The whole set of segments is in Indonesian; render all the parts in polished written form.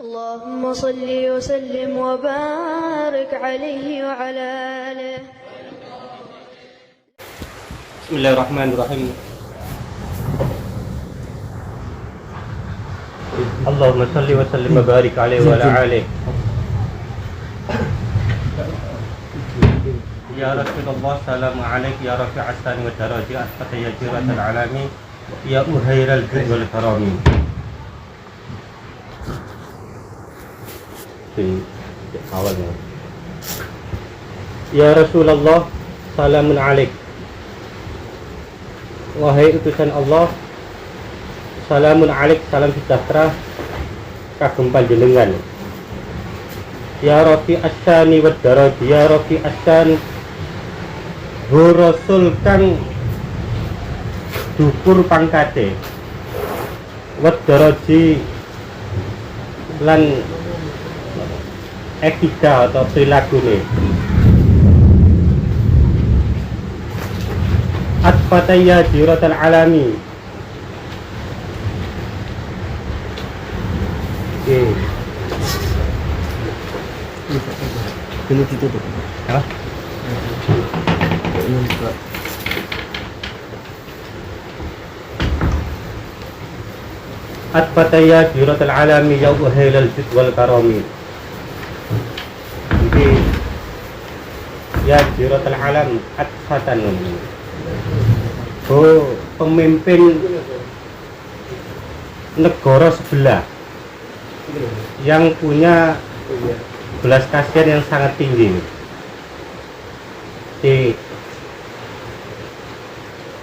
اللهم صل وسلم وبارك عليه وعلى آله. بسم الله الرحمن الرحيم. اللهم صل وسلم وبارك عليه وعلى آله. يا رسول الله سلام عليك يا رفيع السان والدرجات فتى جيرة العالمين يا أهير الجود والكرام. awalnya Ya Rasulullah salamun alaik, wahai utusan Allah, salamun alaik, salam sejahtera kagem panjenengan. Ya Rafi Asyani wa Daraji, ya Rafi Asyan, hu Rasul kang dukur pangkate, wa Daraji lan etika atau perilaku nih. Atfataya jiratal alami. Ini ditutup. Apa? Ini buka. Atfataya jiratal alami ya uhailal jud wal karami. Ya jiratal alam atfatan, pemimpin negara sebelah yang punya belas kasihan yang sangat tinggi.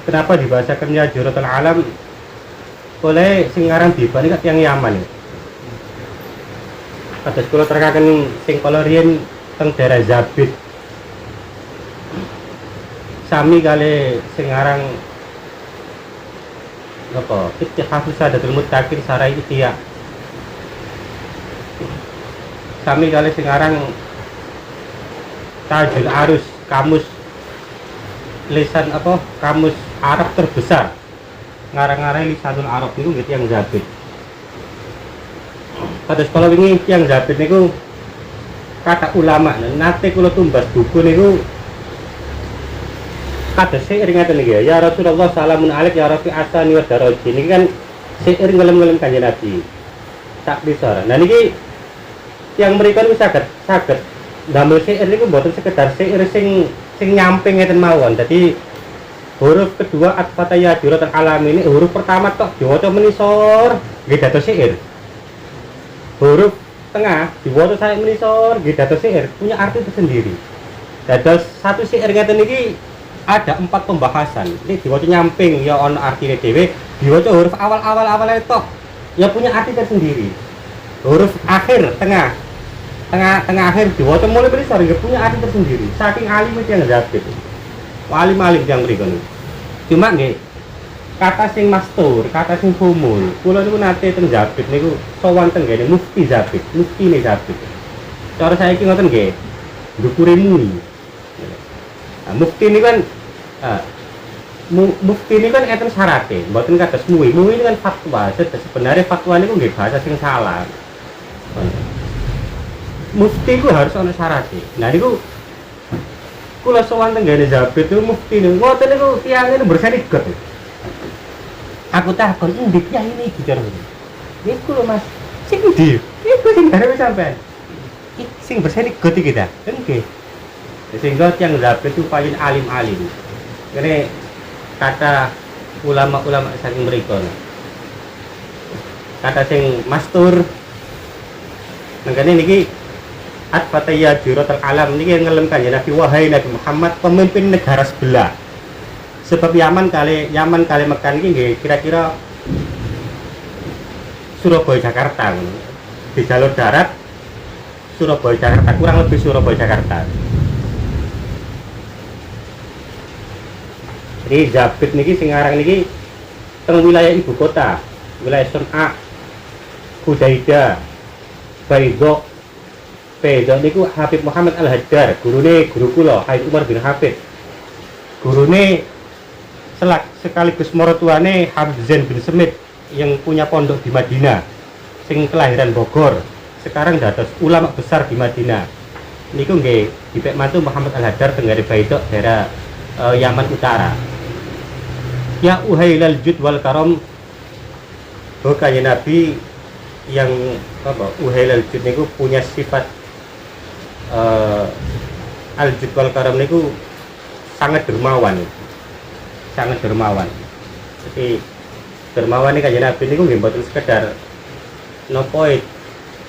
Kenapa dibahasakan ya jiratal alam? Oleh singaran dibani yang Yaman. Kados kula terkaken sing kala riyen teng daerah Zabid. Sami kali singarang apa? Ittihafus Sadatul Muttaqin Sarai Ihya. Sami kali singarang Tajul Arus, kamus lisan apa? Kamus Arab terbesar. Ngarang-ngarang lisanul Arab niku nggih tiyang Zabid. Kados kala wingi tiyang Zabid niku kata ulama nate kula tumbas buku niku kados syair ngaten niki ya Rasulullah salamun alaik ya Rafi Asani wa Daraji. Niki kan syair ngelem-ngelem Kanjeng Nabi sak pisor. Nah niki yang mriku niku saged damel syair niku mboten sekedar syair sing nyamping ngeten mawon. Dadi huruf kedua atfataya jiratal alam ini huruf pertama tok diwaca menisor nggih dados syair. Huruf tengah diwaca saya menisor nggih dados syair, punya arti tersendiri. Dados satu syair ngeten niki ada 4 pembahasan. Ini diwaca nyamping ya ono artine dhewe, diwaca huruf awal tok ya punya arti tersendiri. Huruf akhir tengah akhir diwaca mulai menisor nggih punya arti tersendiri. Saking alim yang Zabid. Alim yang mriku. Cuma nggih kata sing mastur, kata sing humul, kula niku nate teng Zabid niku sowan teng ngene mufti Zabid, muftine Zabid. Cara saiki ngoten nggih, ndukure muni. Nah, mufti ini kan enten syaratnya, mboten kados muwi ini kan fatwa. Sebenarnya fatwa niku nggih bahasa sing salah. Mufti ku harus ana syaratnya. Nah niku kula sowan teng ngene Zabid niku mufti niku ngoten niku tiyang niku bersani got. Aku takon endi kiai ini bicara ngene. Niku lho Mas, sing ndi? Niku sing gawe sampean. Sing bersani got iki ta? Nggih. Sehingga yang Zabid itu paling alim-alim. Ini kata ulama-ulama saking mriku. Kata sing mastur mangkane niki atfataya jiratal alam niki ngelem Kanjeng Nabi, wahai Nabi Muhammad, pemimpin negara sebelah. Sebab Yaman kali Mekah niki nggih kira-kira Surabaya Jakarta ngono. Di jalur darat Surabaya Jakarta, kurang lebih Surabaya Jakarta. Jadi Zabid niki sing aran niki teng wilayah ibu kota, wilayah Sun'a, Hudaidah, Baidho. Baidho niku Habib Muhammad Al-Haddar, gurune guru kula, Haid Umar bin Habib. Gurune sekaligus maratuane Habib Zain bin Semit yang punya pondok di Madinah, sing kelahiran Bogor, sekarang dados ulama besar di Madinah. Niku nggih dipek mantu Muhammad Al-Haddar tenggare Baidok daerah Yaman Utara. Ya uhailal jud wal karam, Kanjeng Nabi yang uhailal jud niku punya sifat al jud wal karam niku sangat dermawan. Sangat dermawan. Jadi dermawan ini Kanjeng Nabi niku nggih mboten sekedar napa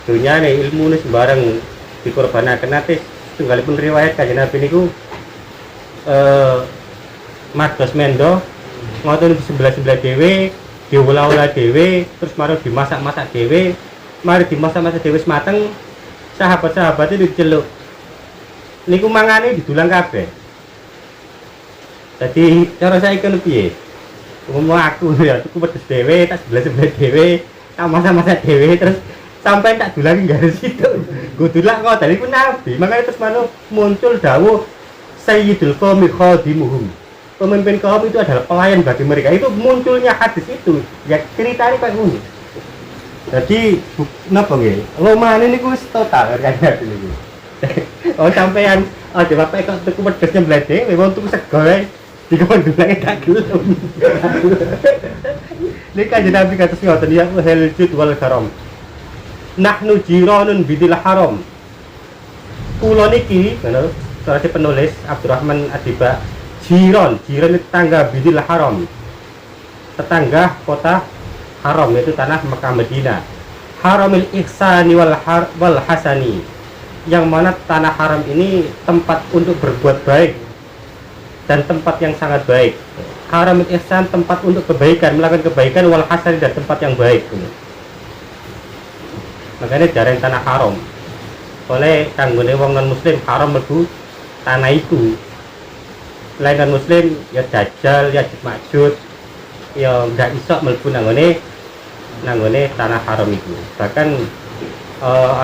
dunyane ilmune sembarang dikorbanaken nate tunggalipun riwayat Kanjeng Nabi niku mados mendo ngoten sebelah-sebelah dhewe diolah-olah dhewe terus mari dimasak-masak dhewe mari dimasak-masak dhewe mateng sahabat-sahabatnya diceluk niku mangane didulang kabeh. Jadi cara saiki ngono piye umum aku ya aku pedes dhewe tak sebelah-sebelah dhewe tak masak-masak dhewe terus sampai tak dulangi garis itu gue dulak kok dari pun nabi makanya terus mana muncul dawuh Sayyidul Qaumi khadimuhum, pemimpin kaum itu adalah pelayan bagi mereka. Itu munculnya hadis itu ya ceritanya kayak gini. Jadi napa nggih lomane niku wis total kaya niku. Oh sampean di bapak kok tuku pedesnya bledhe wong tuku sego ae dikon dulangi tak gelem. Nek Kanjeng Nabi kados ngoten ya hal jud wal karam. Nahnu jiranun bidil haram. Kula niki ngono salah penulis Abdurrahman Adiba jiran itu tetangga bidil haram, tetangga kota haram yaitu tanah Mekah Madinah. Haramil ihsani wal hasani, yang mana tanah haram ini tempat untuk berbuat baik dan tempat yang sangat baik. Haramil ihsan tempat untuk kebaikan, melakukan kebaikan, wal hasani dan tempat yang baik. Makanya jarang tanah haram. Oleh kanggone wong non muslim haram mlebu tanah itu. Selain non muslim ya dajjal ya majud ya nggak iso mlebu nanggone tanah haram itu. Bahkan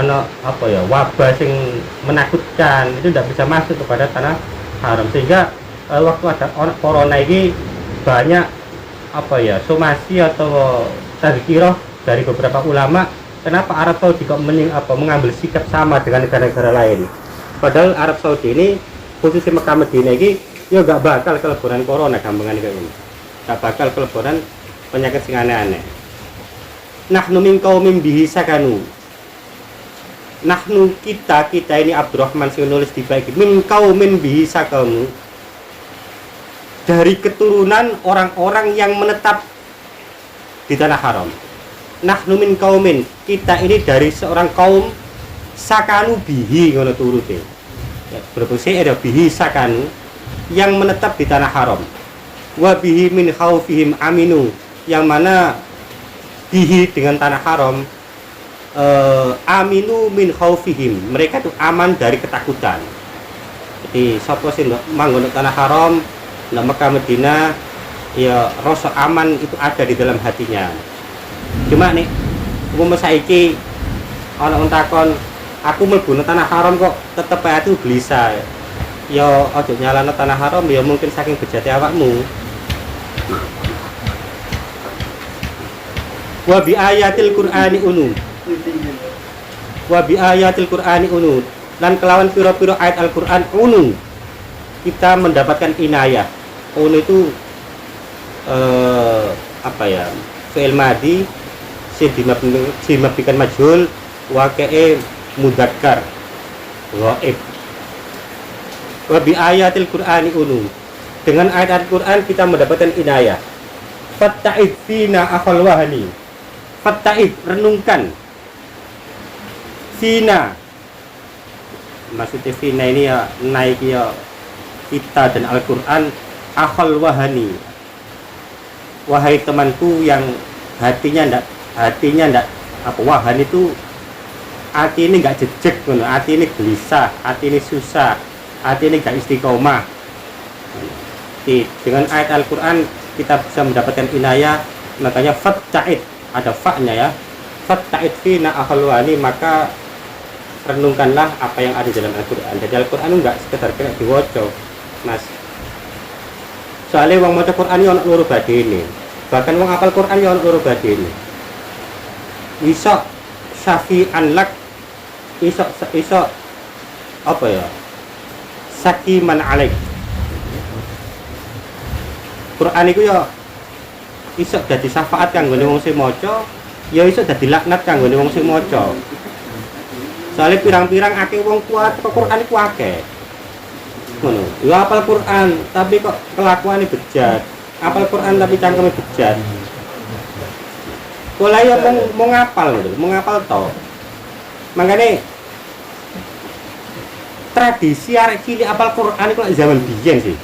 ana apa ya wabah sing menakutkan itu tidak bisa masuk kepada tanah haram, sehingga waktu ada corona ini banyak apa ya somasi atau tazkirah dari beberapa ulama kenapa Arab Saudi kok mengambil sikap sama dengan negara-negara lain. Padahal Arab Saudi ini khususnya Mekah Madinah ini ya gak bakal kelebonan corona gampangan kayak ini, gak bakal kelebonan penyakit sing aneh-aneh. Nahnu min qaumin bihi sakanu. Nahnu kita ini Abdurrahman sing nulis di bagi min qaumin bihi sakanu, dari keturunan orang-orang yang menetap di tanah haram. Nahnu min qaumin, kita ini dari seorang kaum sakanu bihi ngono turute. Ya, berfungsi ada bihi sakanu yang menetap di tanah haram. Wa bihi min khaufihim aminu, yang mana bihi dengan tanah haram aminu min khaufihim, mereka itu aman dari ketakutan. Jadi sapa sing manggon tanah haram nang Mekah Madinah ya rasa aman itu ada di dalam hatinya. Cuma nih umum saiki ana wong takon aku mlebu tanah haram kok tetep ae itu gelisah. Ya aja nyalano tanah haram ya mungkin saking bejate awakmu. Wa bi ayatil qur'ani unu. Wa bi ayatil qur'ani unu. Dan kelawan pira-pira ayat Al-Qur'an unu kita mendapatkan inayah. Unu itu apa ya? Fi'il madhi sing dimabdikan majhul waqi'i mudzakkar ghaib. Wa bi ayatil qur'ani unu, dengan ayat Al-Qur'an kita mendapatkan inayah. Fatta'id fina akhal wahani, fatta'id renungkan, fina maksudnya fina ini ya naik ya kita dan Al-Qur'an, akhal wahani, wahai temanku yang hatinya ndak apa wahan itu hati ini nggak jejek, hati ini gelisah, hati ini susah, hati ini nggak istiqomah. Dengan ayat Al-Quran kita bisa mendapatkan inayah. Makanya fatta'id, ada fa-nya ya, fatta'id fina akhluani, maka renungkanlah apa yang ada dalam Al-Quran. Jadi Al-Quran itu nggak sekedar kena diwoco mas, soalnya wong maca Quran ini ono loro badine, bahkan wong hafal Quran ini ono loro badine. Bisa syafi'an lak iso iso apa ya? Sakiman alaik. Quran iku ya iso dadi syafaat kanggo wong sing maca, ya iso dadi laknat kanggo wong sing maca. Soale pirang-pirang akeh wong kuat kok Quran iku akeh. Ngono. Ya apal Quran, tapi kok kelakuane bejat. Apal Quran tapi cangkeme bejat. Kula ya mau ngapal lho, mau ngapal to. Makane tradisi arek cilik apal Quran iku zaman biyen sih.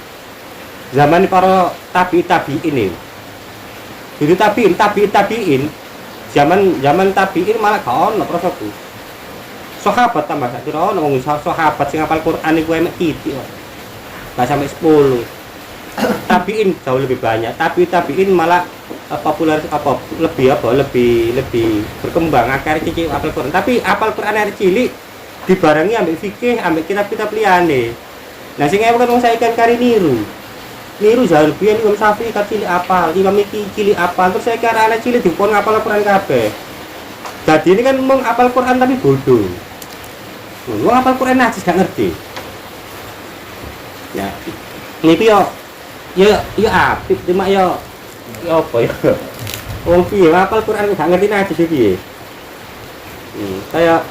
Zaman para tabi'in ini. Dulu tabi'in zaman tabi'in malah gak ono prosoku. Sahabat tambah sak kira ono wong sahabat sing hafal Quran iku emek titik kok. Gak sampai 10. Tabi'in jauh lebih banyak. Tabi'in malah populer lebih berkembang akar cilik hafal Quran. Tapi hafal Quran arek cilik dibarengi ambek fikih, ambek kitab-kitab liyane. Nah sing ewe kan wong saiki kan kari niru jauh lebih Imam Syafi'i cilik apal, Imam iki cilik apal, terus saya kira anak cilik dipon ngapal Quran kabeh. Jadi ini kan mau apal Quran tapi bodoh. Wong apal Quran najis gak ngerti. Ya. Niki yo apik cuma yo apa ya? Wong piye apal Quran gak ngerti najis iki piye? Kayak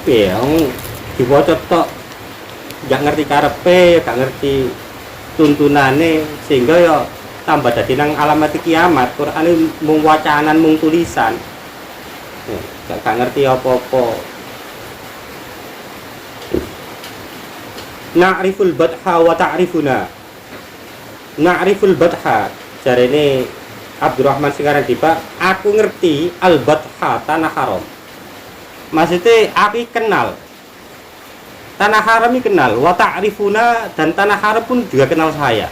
piye wong diwaca tok gak ngerti karepe, gak ngerti tuntunane sehingga ya tambah dadi nang alamat kiamat. Quran mung wacanan mung tulisan. Gak ngerti apa-apa. Na'riful badha wa ta'rifuna. Na'riful badha. Jarene Abdurrahman sekarang tiba, aku ngerti al-badha tanah haram. Maksudnya aku kenal tanah haram ini kenal, wa ta'rifuna, dan tanah haram pun juga kenal saya.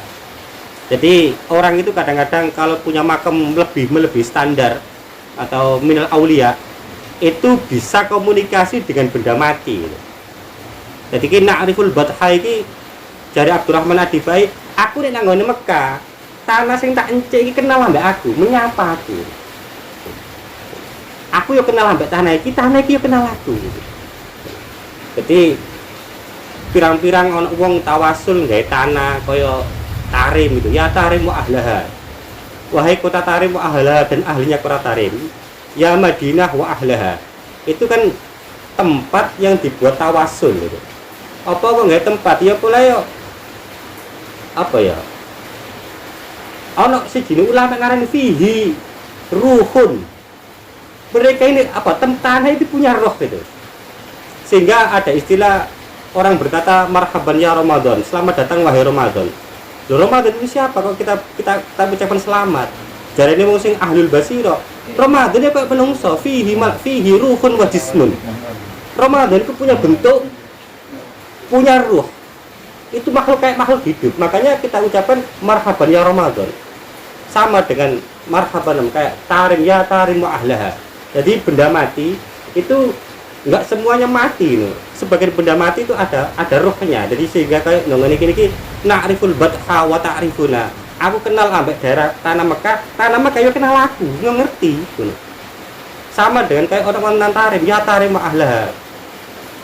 Jadi orang itu kadang-kadang kalau punya makam melebihi standar atau minal aulia itu bisa komunikasi dengan benda mati. Jadi ki na'riful badha iki jari Abdurrahman Adibai, aku nek nang nggone Mekah, tanah sing tak encik iki kenal ambek aku, menyapa aku. Aku yo kenal ambek tanah iki yo kenal aku. Jadi pirang-pirang ana wong tawasul gawe tanah kaya Tarim itu. Ya Tarim wa ahlaha. Wahai kota Tarim wa ahlaha, dan ahlinya kota Tarim. Ya Madinah wa ahlaha. Itu kan tempat yang dibuat tawasul gitu. Apa kok gawe tempat ya pula yo apa ya? Ana sejine ulama ngarani fihi ruhun. Mereka ini apa? Tanah itu punya roh gitu. Sehingga ada istilah orang berkata marhaban ya Ramadan, selamat datang wahai Ramadan. Loh, Ramadan itu siapa kok kita ucapkan selamat? Jadi ini sing ahlul basira. Ramadan itu kayak penungso, fihi ruhun wa jismun. Ramadan itu punya bentuk, punya ruh. Itu makhluk kayak makhluk hidup. Makanya kita ucapkan marhaban ya Ramadan. Sama dengan marhaban kayak tarim ya tarim wa ahlaha. Jadi benda mati itu enggak semuanya mati loh. Sebagian benda mati itu ada ruhnya. Jadi sehingga kayak ngene iki na'riful badha wa ta'rifuna. Aku kenal ambek daerah tanah Mekah yo kenal aku, ngerti gitu. Sama dengan kayak orang Nantarim, ya tarim wa ahlaha.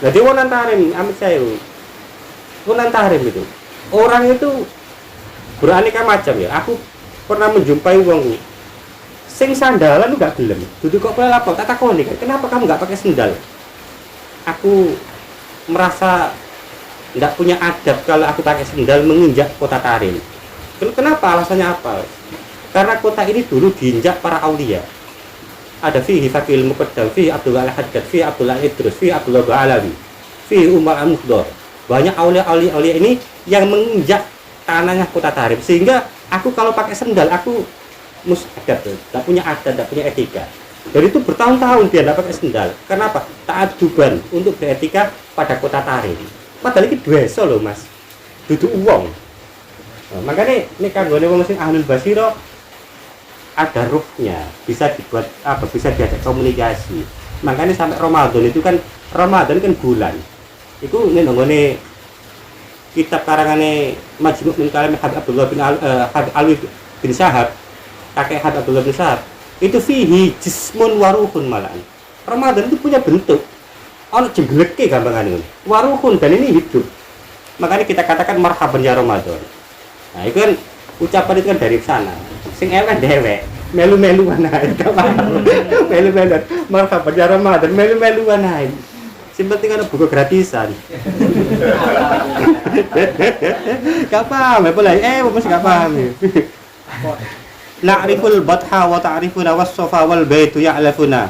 Jadi wong Nantarim amit saya. Wong Nantarim itu orang itu beraneka macam ya. Aku pernah menjumpai wong sing sandalan lu gak gelem. Dudu kok kowe lapor tak takoni, kenapa kamu gak pakai sendal? Aku merasa tidak punya adab kalau aku pakai sendal menginjak kota Tarim. Kenapa? Alasannya apa? Karena kota ini dulu diinjak para aulia. Ada fihi Fakil Muqaddam, fihi Abdullah Al-Haddad, fihi Abdullah Idrus, fihi Abdullah Ba'alawi, fihi Umar Al-Muhdor. Banyak aulia ini yang menginjak tanahnya kota Tarim. Sehingga aku kalau pakai sendal, aku musadab, tidak punya adat, tidak punya etika. Dari itu bertahun-tahun dia tidak pakai sendal. Kenapa? Ta'aduban untuk beretika pada kota Tarim. Padahal ini desa loh mas, duduk uang. Nah, makanya ini kanggone wong sing ahlul basira ada ruhnya, bisa dibuat apa? Bisa diajak komunikasi. Makanya sampai Ramadan itu kan bulan. Itu nggone kitab karangane Majmu' min Kalam Habib Abdullah bin Habib Alwi bin Syahab, kakek Habib Abdullah bin Syahab. Itu fihi jismun waruhun malahan. Ramadan itu punya bentuk. Ono jenggeleke gampangane. Waruhun, dan ini hidup. Makanya kita katakan marhaban ya Ramadan. Nah, itu kan ucapan itu kan dari sana. Sing elek dewek, melu-meluan ae, gak paham. Melu-meluan. Marhaban ya Ramadan, melu-meluan ae. Sing penting ana buku gratisan. Gak paham, boleh. Mesti gak paham. Na'riful batha wa ta'rifuna was-safa wal baitu ya'lafuna.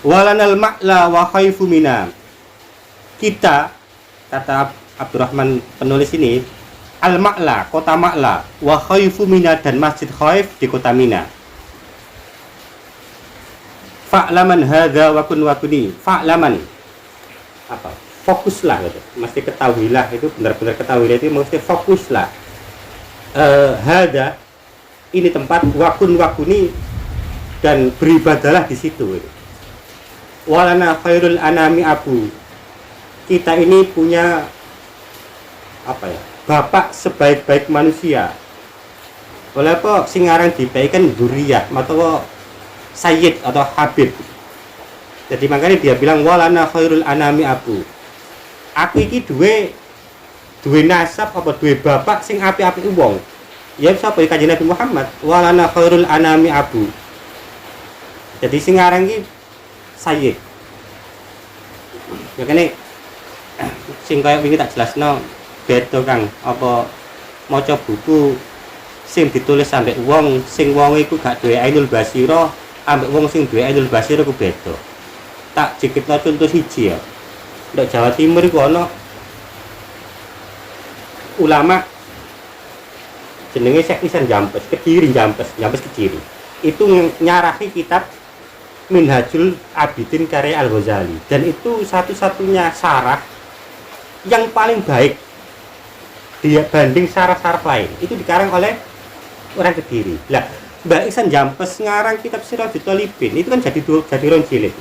Walanal ma'la wa khaifu mina. Kita, kata Abdurrahman penulis ini, al-ma'la, kota Ma'la, wa khaifu mina, dan masjid Khaif di kota Mina. Fa'laman hadza wa kun wa kuni. Fa'laman, apa? Fokuslah gitu. Mesti ketahuilah, itu benar-benar ketahuilah, itu mesti fokuslah. Hadza, ini tempat, wa kun wa kuni, dan beribadalah di situ gitu. Walana khairul anami abu. Kita ini punya apa ya? Bapak sebaik-baik manusia. Oleh apa sing aran dibaikan dzurriyyah atau sayyid atau habib. Jadi makanya dia bilang walana khairul anami abu. Aku iki duwe nasab apa duwe bapak sing apik-apik wong. Ya sapa Kanjeng Nabi Muhammad, walana khairul anami abu. Jadi sing aran iki sayyid. Ya kene sing kaya wingi tak jelasno beda Kang, apa maca buku sing ditulis sampe wong sing wong iku gak duwe ainul basira ambek wong sing duwe ainul basira ku beda. Tak dikitno contoh siji ya. Ndok Jawa Timur iku ana ulama jenenge Syekh Ihsan Jampes, Kediri Jampes Kediri. Itu nyarahi kitab Minhajul Abidin karya Al-Ghazali, dan itu satu-satunya syarah yang paling baik dia banding syarah-syarah lain. Itu dikarang oleh orang Kediri. Lah, Mbak Ihsan Jampes ngarang kitab Sirajul Thalibin, itu kan jadi rong jilid.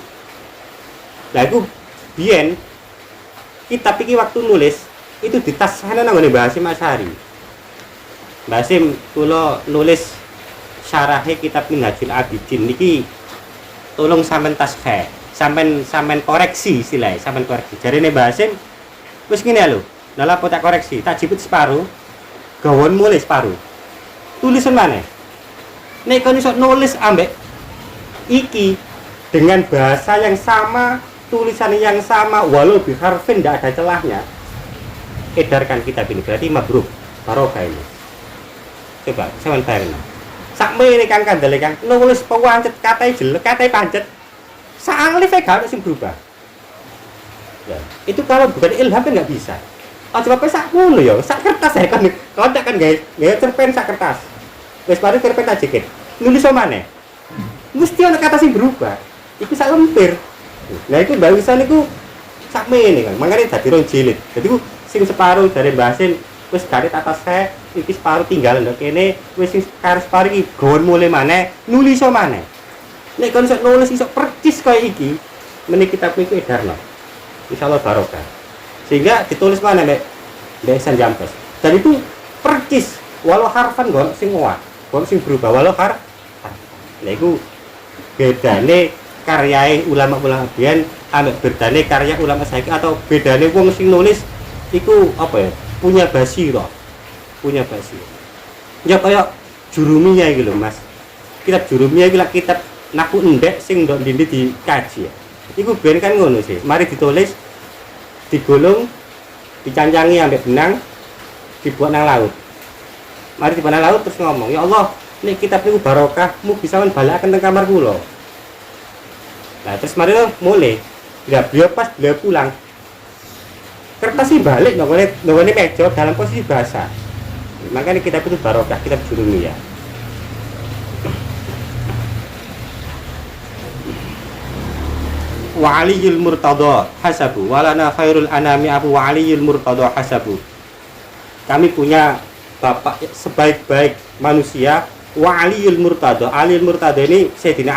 Lah itu biyen kitab iki waktu nulis itu ditasahna nang ngene Mbah Hasyim Asy'ari. Mbah Hasyim kula nulis syarahe kitab Minhajul Abidin niki tolong sampean taskheh, sampean koreksi istilahnya, sampean koreksi. Jarine Mbah Hasyim wis ngene lho. Lah apa tak koreksi? Tak jiput separuh. Gawon mulai separuh. Tulisan mana? Nek kon iso nulis ambek iki dengan bahasa yang sama, tulisan yang sama, walau biharfin tidak ada celahnya, edarkan kitab ini, berarti mabruk, barokah ini. Coba sampean bayangno. Sakmene Kang kandele Kang nulis pawancet katai jelek, katai pancet. Saalif gak ono sing berubah. Ya, itu kalau bukan ilham kan nggak bisa. Coba pe sak ngono ya, sak kertas ya kan. Kontak kan guys, cerpen sak kertas. Wis baru cerpen tak dikit. Nulis mana? Mesti ana kata sing berubah. Iku sak lempir. Nah itu Mbak Wisan niku sakmene kan. Mangane dadi rong jilid. Jadi ku sing separuh dari Mbah Hasyim wis garit atas saya, iki separuh tinggal ndok kene, wis sing separuh iki gon mulai maneh, nulis maneh. Nek kon iso nulis iso percis kaya iki, meneh kitab niku edarno. Insyaallah barokah. Sehingga ditulis mana Mbak Ihsan Jampes. Dan itu percis, walau harfan gon sing kuat, gon sing berubah walau harf. Lah iku bedane karyae ulama-ulama biyen ambek bedane karya ulama saiki atau bedane wong sing nulis iku apa ya? Punya basirah. Ya kaya Jurumiyah iki lho Mas. Kitab Jurumiyah iki lak kitab naku endek sing ndok ndindi dikaji ya. Iku ben kan ngono sih. Mari ditulis, digulung, dicancangi ambek benang, dibuat nang laut. Mari dibuat nang laut terus ngomong, "Ya Allah, nek kitab niku barokah, mugi sampean balekaken teng kamar kula." Nah, terus mari mulai. Ya beliau pas beliau pulang. Kertas sih balik nongone meja dalam posisi basah. Makanya kitab itu barokah, kitab Jurumiyah. Wa aliyul murtada hasabu walana khairul anami abu wa aliyul murtada hasabu. Kami punya bapak sebaik-baik manusia, wa aliyul murtada. Aliyul murtada ini Sayyidina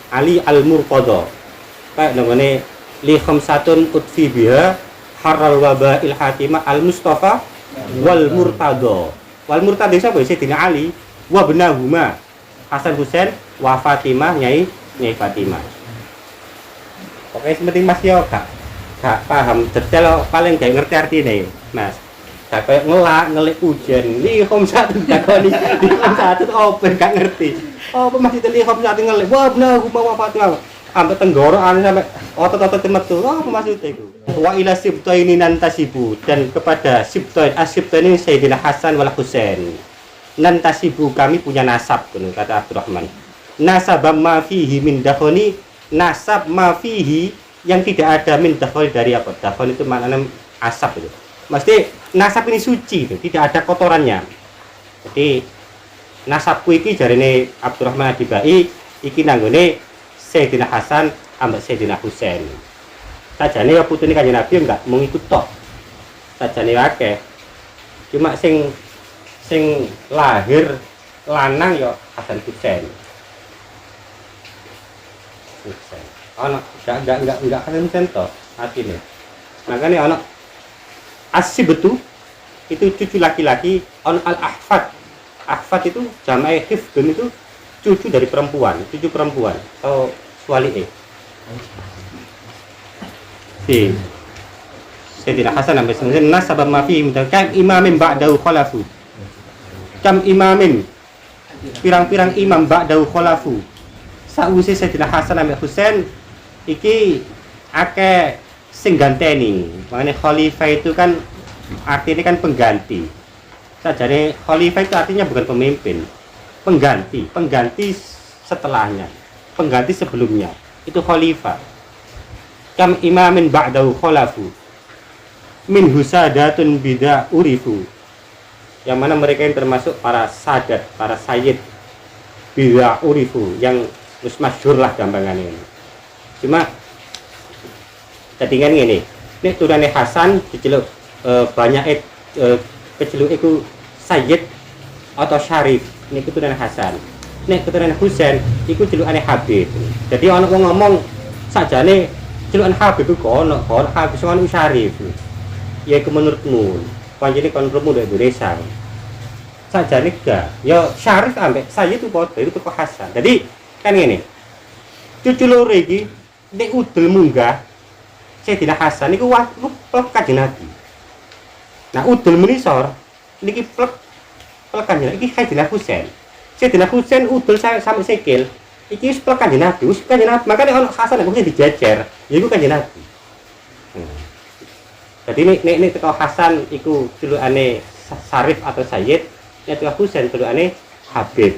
Ali al-Murtada. Kayak namanya li khamsatun utfi biha harral wabail hatimah al-Mustafa wal Murtada. Wal Murtada siapa? Sayyidina Ali wa benahuma Hasan Husain wa Fatimah Nyai Fatimah. Pokoknya penting Mas yo gak paham detail paling gak ngerti artinya Mas. Gak kayak ngelik pujian lihom satu dakoni lihom satu apa gak ngerti. Oh maksudnya lihom satu ngelik wah bener aku mau apa tuh sampai tenggorokan sampai otot-otot metu apa maksudnya itu. Wa ila sibtaini nantasibu, dan kepada sibtain asibtain ini Sayyidina Hasan wal Husain nantasibu, kami punya nasab kata Abdurrahman. Nasab ma fihi min dakhoni, nasab ma fihi yang tidak ada min dakhoni, dari apa? Dakhon itu maknanya asap itu. Mesti nasab ini suci itu, tidak ada kotorannya. Jadi nasabku iki jarine Abdurrahman Adibai iki nanggone Sayyidina Hasan ambek Sayyidina Husain. Sajane ya putune Kanjeng Nabi enggak mung ikut tok. Sajane akeh. Cuma sing lahir lanang ya Hasan Husain. Ana enggak Hasan Husain tok atine. Makane ana As-Sibtu itu cucu laki-laki, ana al-ahfad. Ahfad itu jamae hifdun, itu cucu dari perempuan, cucu perempuan atau suali si Sayyidina Hasan sampai sebenarnya nasab ma fi kam imamin ba'dahu khalafu, kam imamin pirang-pirang imam ba'dahu khalafu, sakwise Sayyidina Hasan sampai Husain iki akeh sing ganteni. Makanya khalifah itu kan artinya kan pengganti. Sajane khalifah itu artinya bukan pemimpin, pengganti setelahnya, pengganti sebelumnya, itu khalifah. Kam imamin ba'dahu khalafu min husadatun bida urifu, yang mana mereka yang termasuk para sadat, para sayyid bida urifu, yang masyhur lah gampangannya ini. Cuma tadingan ini turane Hasan diceluk banyak keceluk itu sayyid atau syarif, ini keturunan Hasan. Nek keturunan Husain iku celukane Habib. Jadi ana wong ngomong sakjane celukan Habib iku ono Habib sing ono syarif. Ya iku menurutmu, panjenengan kon promo dari Indonesia. Sakjane gak, ya syarif ambek sayyid itu padha, itu kok Hasan. Jadi kan ngene. Cucu loro iki nek udel munggah Sayyidina Hasan iku plek Kanjeng Nabi. Nah udel menisor niki plek Kanjeng iki Sayyidina Husain. Sayyidina Husain udel sampai sikil iki wis plek Kanjeng Nabi, wis Kanjeng Nabi. Makane ono Hasan mesti dijejer, ya iku Kanjeng Nabi. Jadi nek teko Hasan iku celukane Syarif atau Sayyid, nek teko Husain celukane Habib.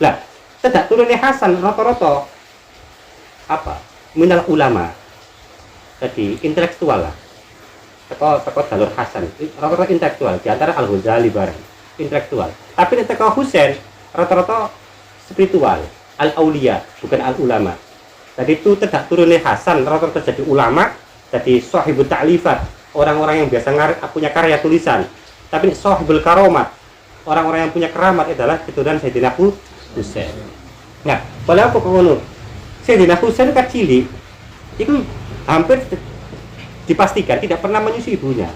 Lah, tidak turune Hasan rata-rata apa? Minal ulama. Jadi intelektual lah. Teko jalur Hasan, rata-rata intelektual, di antara Al-Ghazali bareng intelektual. Tapi nek teko Husain rata-rata spiritual, al-auliya, bukan al-ulama. Jadi itu tidak turunnya Hasan rata-rata jadi ulama, jadi sahibul ta'lifat, orang-orang yang biasa punya karya tulisan. Tapi sahibul karomat, orang-orang yang punya keramat adalah keturunan Sayyidina Husain. Nah, pada apa ngono? Sayyidina Husain kecil, itu hampir dipastikan tidak pernah menyusui ibunya.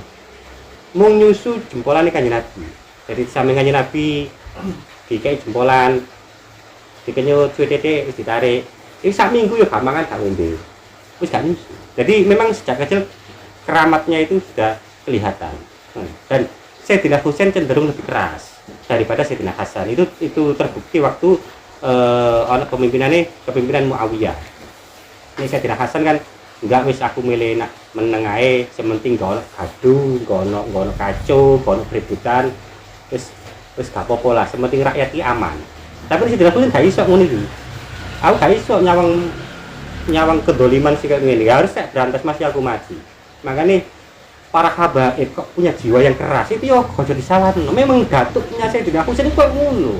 Mau nyusu jempolan Kanjeng Nabi. Jadi samping Kanjeng Nabi dikai jempolan, dikenyut cuy tete wis ditarik. Iki sak minggu ya gak mangan gak ngombe. Wis gak nyusu. Jadi memang sejak kecil keramatnya itu sudah kelihatan. Dan Sayyidina Husain cenderung lebih keras daripada Sayyidina Hasan. Itu terbukti waktu ana kepemimpinan Muawiyah. Ini Sayyidina Hasan kan enggak wis aku milih nak meneng ae, sementing gak ono gaduh, gak ono kacau, gak ono keributan. Wis gak apa-apa lah, sementing rakyat iki aman. Tapi Sayyidina Husain gak iso ngono iki. Aku gak iso nyawang kedoliman sih kayak ngene. Harus tak berantas masih aku mati. Makanya para habaib kok punya jiwa yang keras itu yo ojo disalahno. Memang datuknya Sayyidina Husain itu ngono.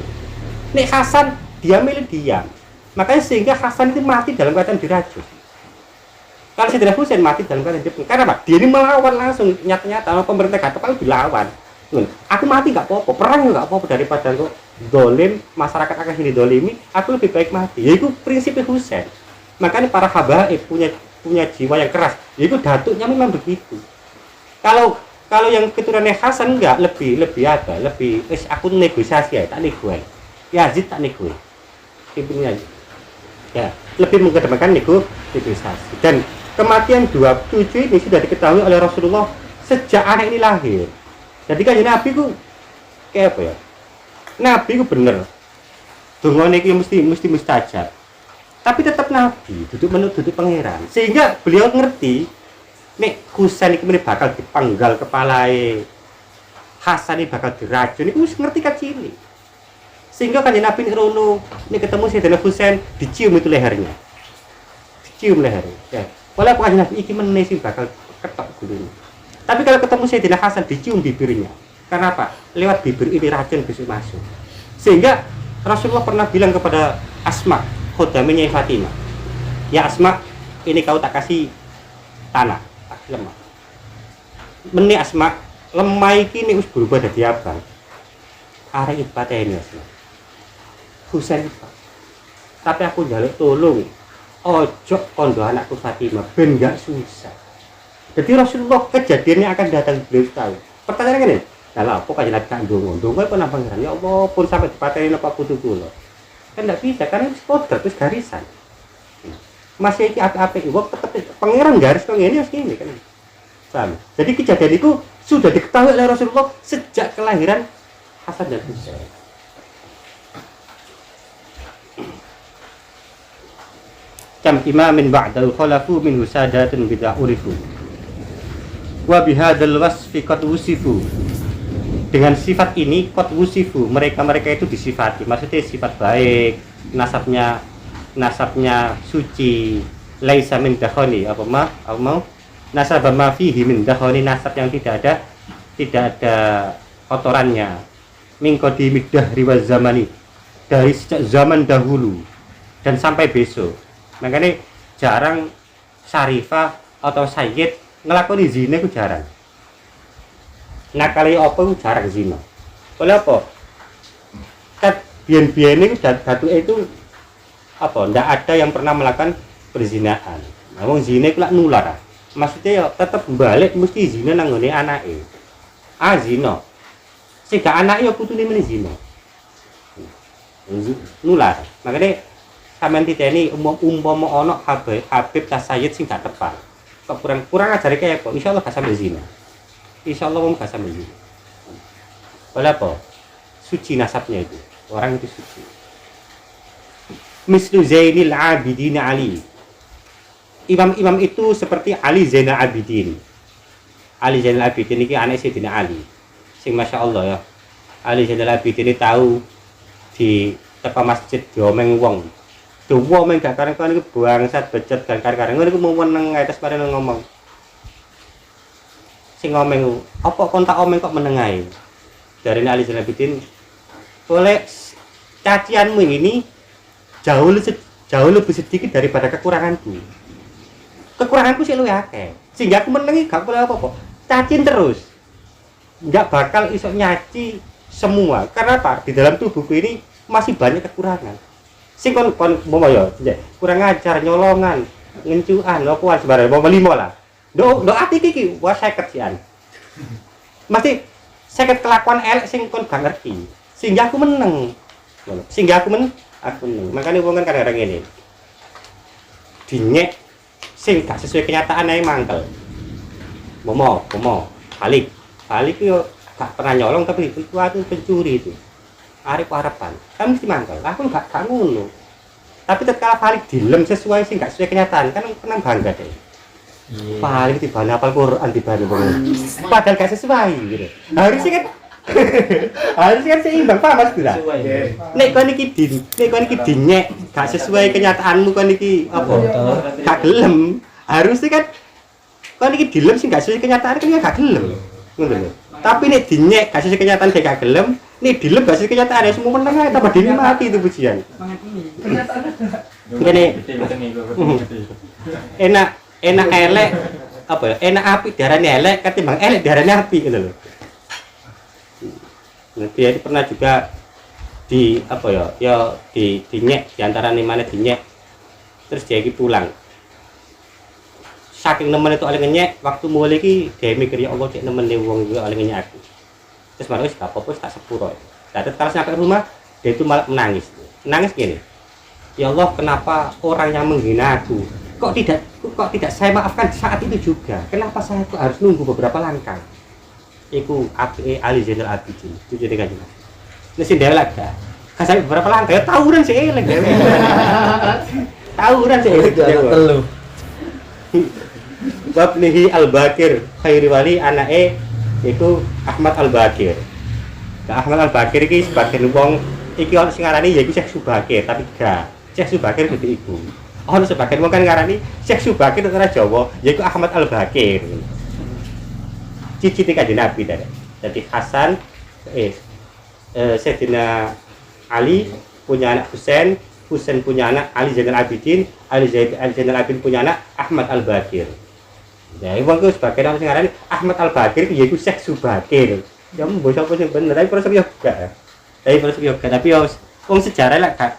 Nek Hasan dia milih diam. Makanya sehingga Hasan itu mati dalam keadaan diracun. Kalau Sayyidina Husain mati dalam keadaan diracun. Karena apa? Dia ini melawan langsung nyata-nyata pemerintah gak kepala dilawan. Aku mati gak apa-apa, perang gak apa-apa daripada kok dolim, masyarakat akan sini dolimi, aku lebih baik mati. Ya itu prinsipnya Husain. Makanya para habaib punya jiwa yang keras. Ya itu datuknya memang begitu. Kalau yang keturunannya Hasan enggak, lebih aku negosiasi ya, tak nego. Yazid tak nego. Pimpinnya aja. Ya. lebih mengedepankan negosiasi. Dan kematian 27 ini sudah diketahui oleh Rasulullah sejak anak ini lahir. Jadi kan Nabi ku kayak apa ya? Nabi ku bener. Dungane iki mesti mustajab. Tapi tetap Nabi, duduk pangeran. Sehingga beliau ngerti nek Husain iki bakal dipenggal kepalae. Hasan ini bakal diracun, itu ngerti kacili. Sehingga kan Nabi rono, ini ketemu Sayyidina Husain, dicium itu lehernya. Dicium lehernya. Ya. Walaupun kan Nabi iki meneh sing bakal ketok gulune. Tapi kalau ketemu Sayyidina Hasan, dicium bibirnya. Karena apa? Lewat bibir ini racun bisa masuk. Sehingga Rasulullah pernah bilang kepada Asma, khodamnya Fatimah, ya Asma, ini kau tak kasih tanah, lemah. Meni Asma, lemah ini us berubah dari apa? Arek ipatene Asma. Husain Pak. Tapi aku njaluk tolong, ojo kondo anakku Fatimah, ben gak susah. Jadi Rasulullah kejadiannya akan datang beliau tahu. Pertanyaannya gini, lah apa kan jelas kan ndonga apa nang pangeran? Ya Allah pun sampai dipateni napa putu kula. Kan enggak bisa karena wis kodrat wis garisan. Masih iki apik-apik wong tetep pangeran garis kok ngene wis ngene kan. Paham? Jadi kejadian itu sudah diketahui oleh Rasulullah sejak kelahiran Hasan dan Husain. Kam imamin ba'dal khalafu min husadatun bid'a urifu. Wa bihadzal wasfi qad wusifu. Dengan sifat ini qad wusifu, mereka itu disifati, maksudnya sifat baik, nasabnya suci, laisa min dakhani, apa mau nasab ma fihi min dakhani, nasab yang tidak ada kotorannya, min qadimid dahri wa zamani, dari sejak zaman dahulu dan sampai besok. Makanya jarang Syarifah atau Sayyid ngelakoni zina itu jarang. Nakali apa itu jarang zina. Oleh apa? Kat biyen-biyen itu datu itu apa? Ndak ada yang pernah melakukan perzinahan. Nah, wong zina itu lak nular. Maksudnya ya tetap balik mesti zina nang ngone anake. Zina. Sing gak anake ya putune meneh zina. Nular. Makanya sampean titeni umpama ana Habib tas Sayyid sing gak tepat. Kok kurang ajare kaya apa? Insyaallah gak sampe zina. Insyaallah wong gak sampe zina. Oleh apa? Suci nasabnya itu. Orang itu suci. Mislu Zainil Abidin Ali. Imam-imam itu seperti Ali Zainal Abidin. Ali Zainal Abidin ini anak Sayyidina Ali. Sing masyaallah ya. Ali Zainal Abidin ini tahu di teko masjid diomeng wong. Duwo men gak kareng-kareng iku bangsat becet gak kareng-kareng ngono iku mau meneng ae terus bareng ngomong. Sing ngomong, "Apa kon tak omeng kok meneng ae?" Darine Ali Zainal Abidin, "Boleh cacianmu ini jauh lebih sedikit daripada kekuranganku. Kekuranganku sih luwih akeh. Sehingga aku meneng gak boleh apa-apa. Cacin terus. Enggak bakal iso nyaci semua. Karena apa? Di dalam tubuhku ini masih banyak kekurangan. Sing kon mau ya kurang ajar, nyolongan, ngencuan, apa sebarang mau 5 lah. Do ati iki wah 50 sian. Mesti 50 kelakuan elek sing kon gak ngerti. Sehingga aku meneng. Sehingga aku meneng. Makanya wong kan kadang-kadang ngene. Dinyek sing gak sesuai kenyataan ae mangkel. Momo, balik yo gak pernah nyolong tapi itu pencuri itu. Arep harapan, kan mesti mangkel. Aku gak ngono. Tapi tatkala balik dilem sesuai sing gak sesuai kenyataan, kan tenang bangga deh. Balik dibalik hafal Quran dibalik padahal gak sesuai gitu. Harusnya kan seimbang, paham Mas Dura? Nek kon iki dinyek gak sesuai kenyataanmu kon iki apa? Gak gelem. Harusnya kan kon iki dilem sing gak sesuai kenyataan kan gak gelem. Ngono lho. Tapi nek dinyek gak sesuai kenyataan gak gelem, nek dilem gak sesuai kenyataan ya semua meneng ae tambah dini mati itu pujian. Ngene. Enak elek apa ya? Enak api darane elek ketimbang elek darane api gitu loh. Nah, dia pernah juga di apa ya? Ya dinyek di antara mana dinyek. Terus dia iki pulang. Saking nemen itu oleh ngenyek, waktu mulai iki dia mikir ya Allah cek nemen wong juga oleh ngenyek aku. Terus malah wis gak apa-apa tak sepuro. Nah, terus kalau sampai rumah dia itu malah menangis. Menangis gini. ya Allah, kenapa orang yang menghina aku kok tidak saya maafkan saat itu juga? Kenapa saya itu harus nunggu beberapa langkah? Iku Ali Zainal Abidin itu jadi kan ini sih delek gak kasih beberapa langkah ya tawuran sih elek tawuran sih elek telu Wabnihi Al-Bakir khairi wali anake iku Ahmad Al-Bakir. Nah, Ahmad Al-Bakir iki sebagian wong iki ono sing ngarani yaiku Syekh Subakir, tapi gak Syekh Subakir kudu iku. Ono sebagian wong kan ngarani Syekh Subakir ora Jawa, yaiku Ahmad Al-Bakir. Cici Kanjeng Nabi tadi. Jadi Hasan Sayyidina Ali punya anak Husain, Husain punya anak Ali Zainal Abidin, Ali Zainal Abidin punya anak Ahmad Al-Bakir. Ya, wong ku sebagian orang sing ngarani Ahmad Al-Bakir yaiku Syekh Subakir. Ya mbok sapa sing bener, tapi proses yo gak. Tapi yo wong sejarah lah gak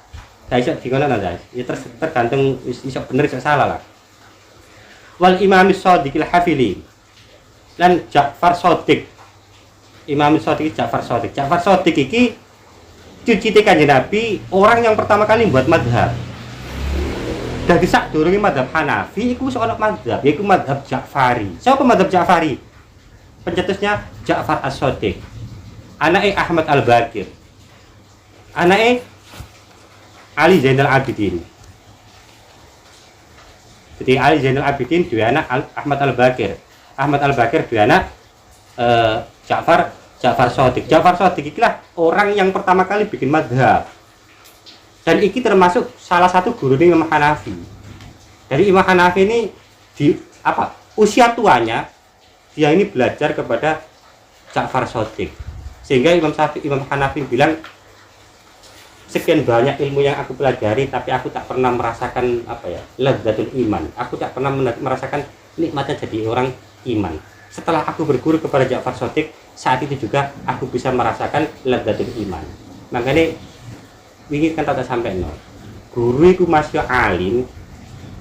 iso dikono ta, guys. Ya tergantung iso bener iso salah lah. Wal Imam Shadiqil Hafili. Lan Ja'far Shadiq. Imam Shadiq Ja'far Shadiq. Ja'far Shadiq iki cucu Kanjeng Nabi, orang yang pertama kali buat madhab. Dari sak durunge madhab Hanafi iku wis ana madhab, yaiku madhab Ja'fari. Siapa madhab Ja'fari? Pencetusnya Ja'far As-Shadiq. Anake Ahmad Al-Bakir. Anake Ali Zainal Abidin. Jadi Ali Zainal Abidin duwe anak Ahmad Al-Bakir. Ahmad Al-Bakir duwe anak Ja'far Shadiq. Ja'far Shadiq ikilah orang yang pertama kali bikin madhab. Dan ini termasuk salah satu guru Imam Hanafi. Dari Imam Hanafi ini usia tuanya dia ini belajar kepada Ja'far Shadiq. Sehingga Imam Hanafi bilang, sekian banyak ilmu yang aku pelajari tapi aku tak pernah merasakan ladzatul iman. Aku tak pernah merasakan nikmatnya jadi orang iman. Setelah aku berguru kepada Ja'far Shadiq, saat itu juga aku bisa merasakan ladzatul iman. Makanya wingi kan tak sampai no. Guru iku Mas yo alim.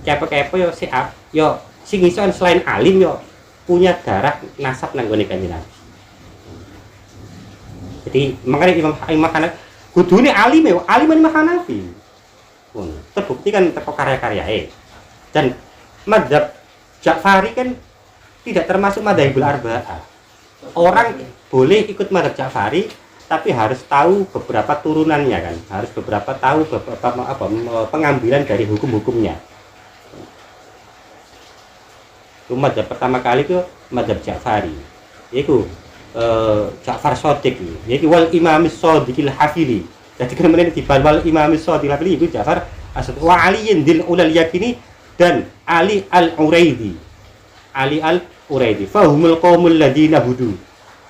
Kepo-kepo yo siap. Yo sing iso selain alim yo punya darah nasab nang gone Kanjeng Nabi. Jadi makanya Imam Hanafi kudune alim yo, alim Imam Hanafi. Terbukti kan teko karya-karyae. Dan mazhab Ja'fari kan tidak termasuk madzhabul arba'ah. Orang boleh ikut mazhab Ja'fari tapi harus tahu beberapa turunannya kan, harus tahu beberapa pengambilan dari hukum-hukumnya. Itu mazhab pertama kali itu mazhab Ja'fari. Yaitu Ja'far Shadiq, yaitu wal Imam Shadiqil Hafili. Jadi kemudian dibal wal Imam Shadiqil Hafili itu Ja'far As-Shadiq wa Aliyin dil ulal yakini dan Ali Al-Uraidi. Ali Al-Uraidi. Fahumul qaumul ladina hudu.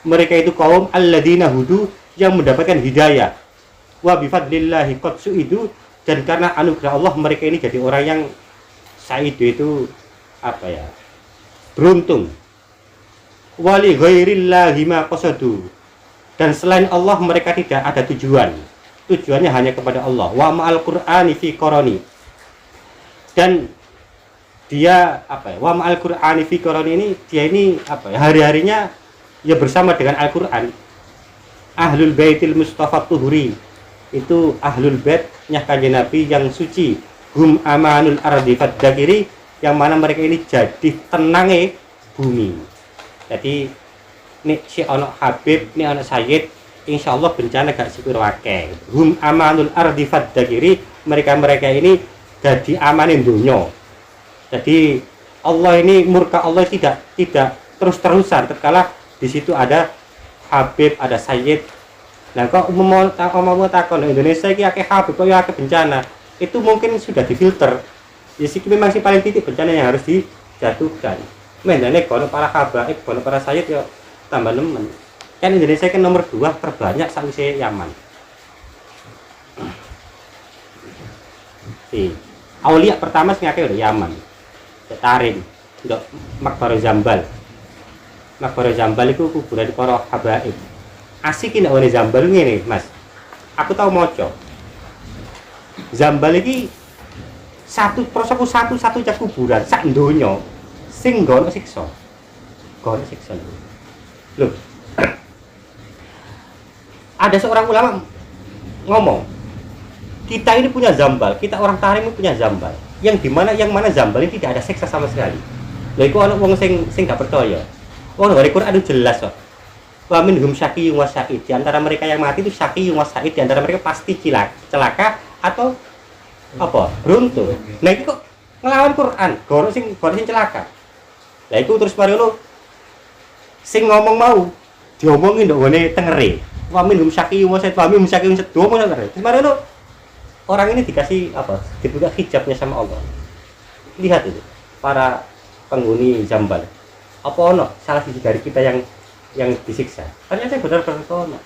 Mereka itu kaum alladzina hudu yang mendapatkan hidayah. Wa bifadlillahi qad su'idu, dan karena anugerah Allah mereka ini jadi orang yang saidu itu beruntung. Wali ghairillahi ma qasadu, dan selain Allah mereka tidak ada tujuan. Tujuannya hanya kepada Allah. Wa ma'al qur'ani fi qarani, dan dia wa ma'al qur'ani fi qarani ini dia ini hari-harinya ya bersama dengan Al-Qur'an. Ahlul Baitil Mustafa Tuhuri, itu ahlul baitnya Kanjeng Nabi yang suci. Hum amanul ardi faddakiri, yang mana mereka ini jadi tenange bumi. Jadi nek si ana Habib, nek ana Sayyid, insyaallah bencana gak sipir akeh. Hum amanul ardi faddakiri, mereka ini jadi amanin dunya. Jadi Allah ini, murka Allah tidak terus-terusan tatkala di situ ada Habib, ada Sayyid. Nah kok mau takon Indonesia iki akeh Habib kok ya akeh bencana. Itu mungkin sudah difilter. Ya sih memang sih paling titik bencana yang harus dijatuhkan. Mendane kono para habaib, kono para Sayyid ya tambah nemen. Kan Indonesia kan nomor 2 terbanyak sakwise Yaman. Aulia pertama sing akeh udah Yaman. Tarim, ndok Makbarah Zambal. Makbarah Zambal itu kuburan para habaib. Asik nek wene Zambal ngene, Mas. Aku tahu moco. Zambal iki satu-satunya kuburan sak donya sing nggono siksa. Nggono siksa. Loh. Ada seorang ulama ngomong, Kita ini punya zambal, kita orang Tarim ini punya zambal. Yang mana zambal ini tidak ada seksa sama sekali. Lha iku ana wong sing gak percaya. Wong dari Quran itu jelas kok. Wa minhum syaqiyyun wa sa'id. Di antara mereka yang mati itu syaqiyyun wa sa'id, di antara mereka pasti celaka atau apa? Beruntung. Nah itu kok ngelawan Quran, goro sing celaka. Lah iku terus mari ngono sing ngomong mau diomongin ndok ngene tengere. Wa minhum syaqiyyun wa sa'id, wa minhum syaqiyyun sedua mau tengere. Terus mari ngono orang ini dikasih apa? Dibuka hijabnya sama Allah. Lihat itu para penghuni Zambal. Apa ono salah sisi dari kita yang disiksa? Ternyata benar-benar ono.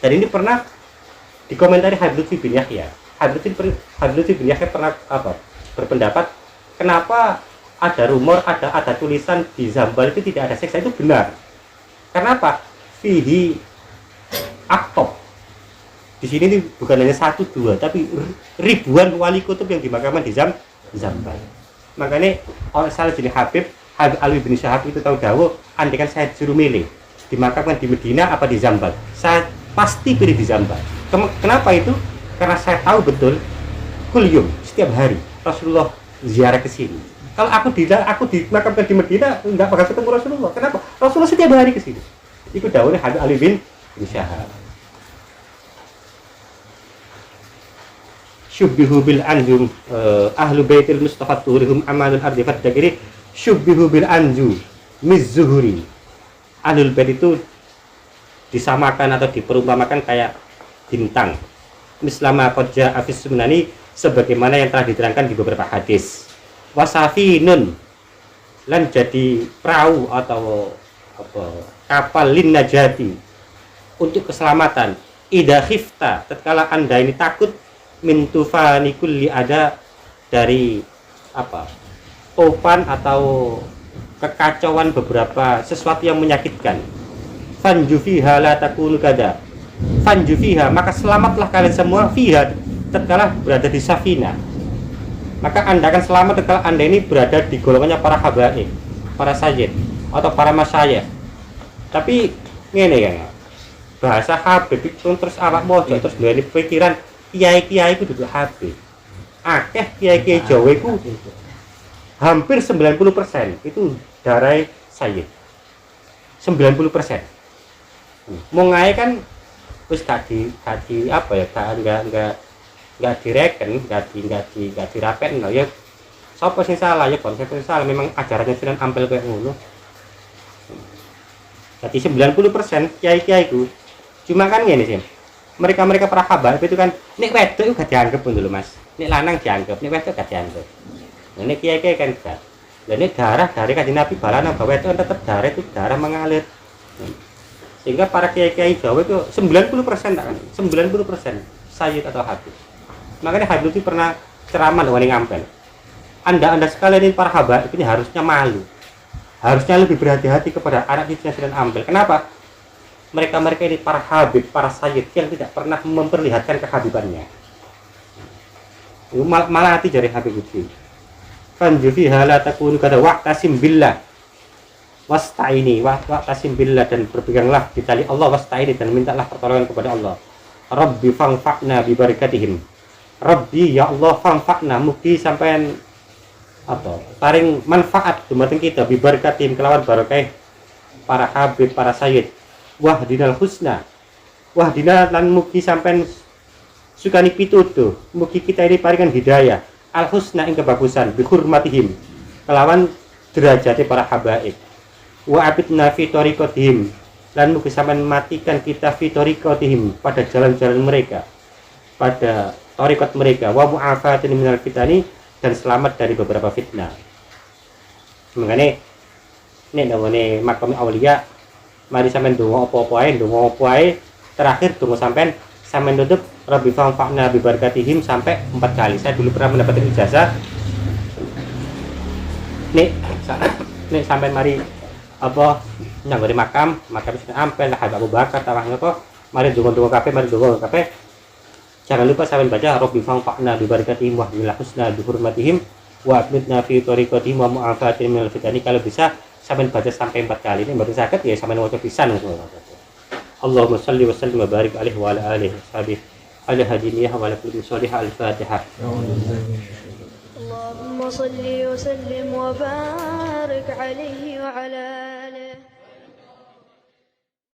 Dan ini pernah dikomentari Habib Lutfi bin Yahya. Habib Lutfi bin Yahya pernah berpendapat kenapa ada rumor, ada tulisan di Zambal itu tidak ada siksa, itu benar. Kenapa? Fihi aktob. Di sini ini bukan hanya 1, 2, tapi ribuan wali kutub yang dimakamkan di Zambal. Makanya orang salah jenis Habib Alwi bin Syahab itu tahu dawuh, andai kan saya suruh milih dimakamkan di Medina apa di Zambal, saya pasti pilih di Zambal. Kenapa itu? Karena saya tahu betul kulyum setiap hari Rasulullah ziarah ke sini. Kalau aku dimakamkan di Medina enggak bakal ketemu Rasulullah. Kenapa? Rasulullah setiap hari ke sini. Itu dawuhnya Habib Alwi bin Syahab. Syubbihu bil anjum ahlu baitil mustafa turihum amalul ardi faddakiri syubbihu bil anju mizzuhuri. Ahlul bait itu disamakan atau diperumpamakan kayak bintang. Mislama qad jaa fi sunani, sebagaimana yang telah diterangkan di beberapa hadis. Wasafinun, lan jadi perahu atau kapal lin najati, untuk keselamatan. Idza khifta, tatkala Anda ini takut min tufani kulli, ada dari topan atau kekacauan beberapa sesuatu yang menyakitkan. Fanju fiha la takunu kada. Fanju fiha, maka selamatlah kalian semua fiha, tatkala berada di safina. Maka Anda akan selamat tatkala Anda ini berada di golongannya para habaib, para sayyid atau para masyayikh. Tapi ngene kan, bahasa habib itu terus awak mojo terus duweni pikiran kiai-kiai itu duduk habib. Akeh kiai-kiai Jawa itu hampir 90% itu darai sayyid. 90%. Mau ngae kan wis gak direken, gak dirapetno ya. Sapa sing salah ya konsep sing salah, memang ajarannya Sunan Ampel kayak ngono. Jadi 90% kiai-kiai itu cuma kan ngene sih. Mereka para habaib itu kan nek wedok itu gak dianggap pun dulu Mas. Nek lanang dianggap, nek wedok gak dianggap. Nah, nek kiai-kiai kan gak. Lah nek darah dari Kanjeng Nabi balana bahwa wedok tetap darah itu darah mengalir. Sehingga para kiai-kiai Jawa itu 90% tak kan? 90% sayyid atau habib. Makanya Habib itu pernah ceramah dengan Ngampel. Anda sekalian ini para habaib ini harusnya malu. Harusnya lebih berhati-hati kepada anak cucunya Sunan Ampel. Kenapa? Mereka ini para habib, para sayyid yang tidak pernah memperlihatkan kehabibannya. Malah hati dari Habib itu. Fanju fiha la takunu kada wa'tasim billah wasta'ini wa'tasim billah, dan berpeganglah di tali Allah, wasta'ini, dan mintalah pertolongan kepada Allah. Rabbi fangfa'na bi barakatihim. Rabbi ya Allah fangfa'na, mugi sampean paring manfaat dumateng kita bi barakatihim kelawan barokah para habib, para sayyid. Wahdinal husna, wahdina lan mugi sampean sukani pitutuh, mugi kita ini paringan hidayah al husna ing kebagusan bi hurmatihim kelawan derajate para habaib. Wa abidna fi tariqatihim, lan mugi sampean matikan kita fi tariqatihim, pada jalan-jalan mereka, pada tariqat mereka. Wa mu'afatin minal fitani, dan selamat dari beberapa fitnah. Makanya nek nangone makam aulia mari sampean donga apa-apa ae, terakhir donga sampean nutup Rabbi fa'na bi barakatihim sampai 4 kali. Saya dulu pernah mendapatkan ijazah. Nek sampean mari nyanggone makam Sunan Ampel, Habib Abu Bakar tawah napa, mari donga kabeh. Jangan lupa sampean baca Rabbi fa'na bi barakatihim wa bil husna bi hurmatihim wa abidna fi tariqatihim wa mu'afatin minal fitani. Kalau bisa sampai baca sampai 4 kali. Ini baru sakit ya sampai waca pisan. Allahumma shalli wa sallim wa barik alaihi wa ala alihi washabihi ala hadiniyah wa ala kulli sholihah al-fatihah. اللهم صل وسلم وبارك عليه وعلى